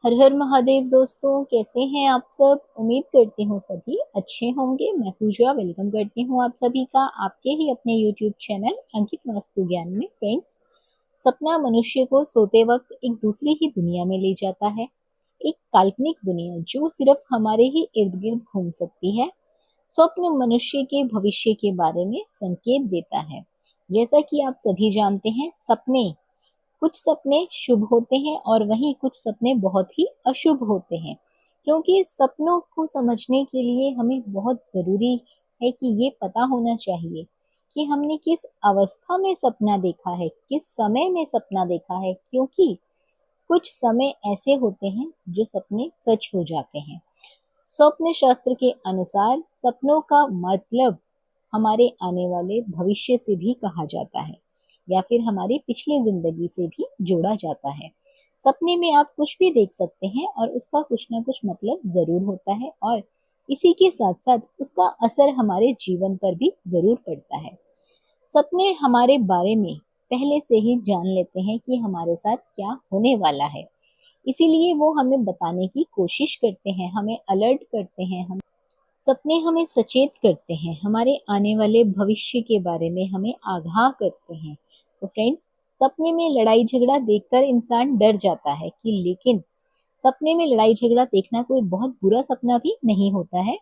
हर हर महादेव दोस्तों, कैसे हैं आप सब। उम्मीद करती हूँ सभी अच्छे होंगे। मैं पूजा वेलकम करती हूँ आप सभी का आपके ही अपने YouTube चैनल अंकित वास्तु ज्ञान में। फ्रेंड्स, सपना मनुष्य को सोते वक्त एक दूसरी ही दुनिया में ले जाता है। एक काल्पनिक दुनिया जो सिर्फ हमारे ही इर्द गिर्द घूम सकती है। स्वप्न मनुष्य के भविष्य के बारे में संकेत देता है। जैसा कि आप सभी जानते हैं, कुछ सपने शुभ होते हैं और वहीं कुछ सपने बहुत ही अशुभ होते हैं। क्योंकि सपनों को समझने के लिए हमें बहुत जरूरी है कि ये पता होना चाहिए कि हमने किस अवस्था में सपना देखा है, किस समय में सपना देखा है। क्योंकि कुछ समय ऐसे होते हैं जो सपने सच हो जाते हैं। स्वप्न शास्त्र के अनुसार सपनों का मतलब हमारे आने वाले भविष्य से भी कहा जाता है या फिर हमारी पिछली जिंदगी से भी जोड़ा जाता है। सपने में आप कुछ भी देख सकते हैं और उसका कुछ ना कुछ मतलब जरूर होता है और इसी के साथ साथ उसका असर हमारे जीवन पर भी जरूर पड़ता है। सपने हमारे बारे में पहले से ही जान लेते हैं कि हमारे साथ क्या होने वाला है। इसीलिए वो हमें बताने की कोशिश करते हैं, हमें अलर्ट करते हैं। हम सपने हमें सचेत करते हैं, हमारे आने वाले भविष्य के बारे में हमें आगाह करते हैं। तो फ्रेंड्स, सपने में लड़ाई झगड़ा देखकर इंसान डर जाता है कि लेकिन सपने में लड़ाई झगड़ा देखना कोई बहुत बुरा सपना भी नहीं होता है।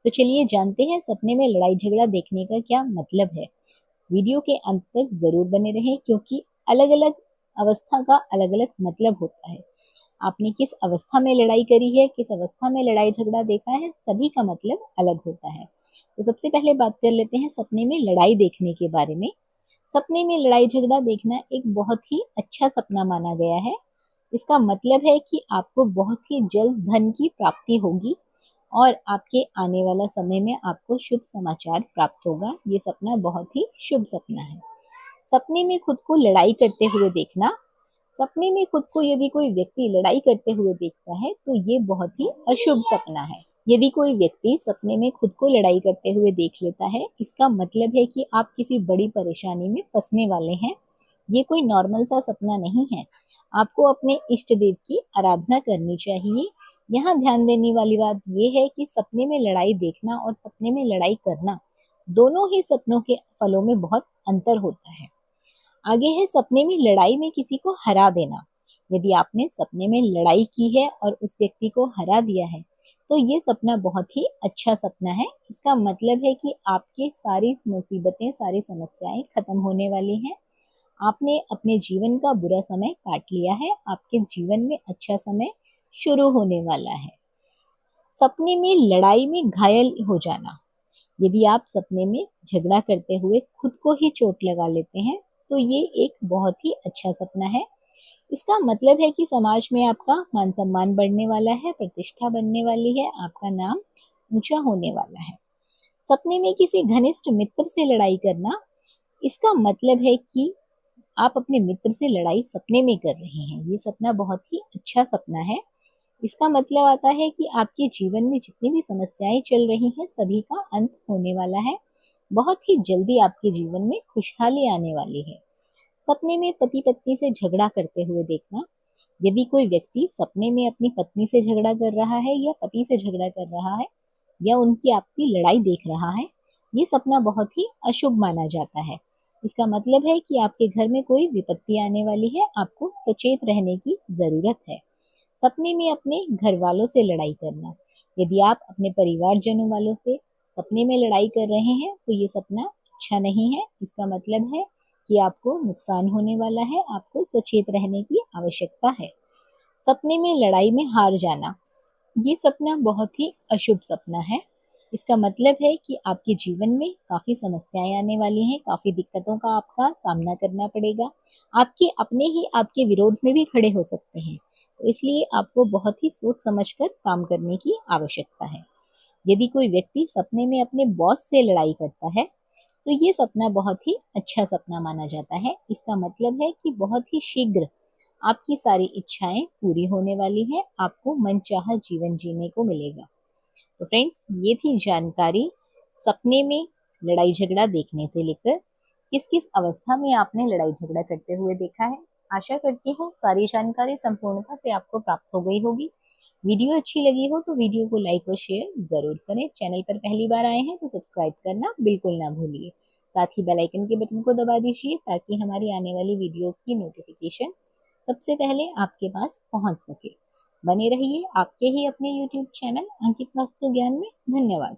तो चलिए जानते हैं सपने में लड़ाई झगड़ा देखने का क्या मतलब है। वीडियो के अंत तक जरूर बने रहें क्योंकि अलग अलग अवस्था का अलग अलग मतलब होता है। आपने किस अवस्था में लड़ाई करी है, किस अवस्था में लड़ाई झगड़ा देखा है, सभी का मतलब अलग होता है। तो सबसे पहले बात कर लेते हैं सपने में लड़ाई देखने के बारे में। सपने में लड़ाई झगड़ा देखना एक बहुत ही अच्छा सपना माना गया है। इसका मतलब है कि आपको बहुत ही जल्द धन की प्राप्ति होगी और आपके आने वाला समय में आपको शुभ समाचार प्राप्त होगा। ये सपना बहुत ही शुभ सपना है। सपने में खुद को लड़ाई करते हुए देखना। सपने में खुद को यदि कोई व्यक्ति लड़ाई करते हुए देखता है तो ये बहुत ही अशुभ सपना है। यदि कोई व्यक्ति सपने में खुद को लड़ाई करते हुए देख लेता है, इसका मतलब है कि आप किसी बड़ी परेशानी में फंसने वाले हैं। ये कोई नॉर्मल सा सपना नहीं है। आपको अपने इष्ट देव की आराधना करनी चाहिए। यहाँ ध्यान देने वाली बात यह है कि सपने में लड़ाई देखना और सपने में लड़ाई करना, दोनों ही सपनों के फलों में बहुत अंतर होता है। आगे है सपने में लड़ाई में किसी को हरा देना। यदि आपने सपने में लड़ाई की है और उस व्यक्ति को हरा दिया है तो ये सपना बहुत ही अच्छा सपना है। इसका मतलब है कि आपकी सारी मुसीबतें, सारी समस्याएं खत्म होने वाली हैं। आपने अपने जीवन का बुरा समय काट लिया है, आपके जीवन में अच्छा समय शुरू होने वाला है। सपने में लड़ाई में घायल हो जाना। यदि आप सपने में झगड़ा करते हुए खुद को ही चोट लगा लेते हैं तो ये एक बहुत ही अच्छा सपना है। इसका मतलब है कि समाज में आपका मान सम्मान बढ़ने वाला है, प्रतिष्ठा बनने वाली है, आपका नाम ऊंचा होने वाला है। सपने में किसी घनिष्ठ मित्र से लड़ाई करना, इसका मतलब है कि आप अपने मित्र से लड़ाई सपने में कर रहे हैं। ये सपना बहुत ही अच्छा सपना है। इसका मतलब आता है कि आपके जीवन में जितनी भी समस्याएं चल रही हैं सभी का अंत होने वाला है। बहुत ही जल्दी आपके जीवन में खुशहाली आने वाली है। सपने में पति पत्नी से झगड़ा करते हुए देखना। यदि कोई व्यक्ति सपने में अपनी पत्नी से झगड़ा कर रहा है या पति से झगड़ा कर रहा है या उनकी आपसी लड़ाई देख रहा है, ये सपना बहुत ही अशुभ माना जाता है। इसका मतलब है कि आपके घर में कोई विपत्ति आने वाली है, आपको सचेत रहने की जरूरत है। सपने में अपने घर वालों से लड़ाई करना। यदि आप अपने परिवारजनों वालों से सपने में लड़ाई कर रहे हैं तो ये सपना अच्छा नहीं है। इसका मतलब है कि आपको नुकसान होने वाला है, आपको सचेत रहने की आवश्यकता है। सपने में लड़ाई में हार जाना, ये सपना बहुत ही अशुभ सपना है। इसका मतलब है कि आपके जीवन में काफी समस्याएं आने वाली हैं, काफी दिक्कतों का आपका सामना करना पड़ेगा। आपके अपने ही आपके विरोध में भी खड़े हो सकते हैं। तो इसलिए आपको बहुत ही सोच समझकर काम करने की आवश्यकता है। यदि कोई व्यक्ति सपने में अपने बॉस से लड़ाई करता है तो ये सपना बहुत ही अच्छा सपना माना जाता है। इसका मतलब है कि बहुत ही शीघ्र आपकी सारी इच्छाएं पूरी होने वाली है, आपको मनचाहा जीवन जीने को मिलेगा। तो फ्रेंड्स, ये थी जानकारी सपने में लड़ाई झगड़ा देखने से लेकर किस किस अवस्था में आपने लड़ाई झगड़ा करते हुए देखा है। आशा करती हूँ सारी जानकारी संपूर्णता से आपको प्राप्त हो गई होगी। वीडियो अच्छी लगी हो तो वीडियो को लाइक और शेयर जरूर करें। चैनल पर पहली बार आए हैं तो सब्सक्राइब करना बिल्कुल ना भूलिए। साथ ही बेल आइकन के बटन को दबा दीजिए ताकि हमारी आने वाली वीडियोस की नोटिफिकेशन सबसे पहले आपके पास पहुंच सके। बने रहिए आपके ही अपने YouTube चैनल अंकित वास्तु ज्ञान में। धन्यवाद।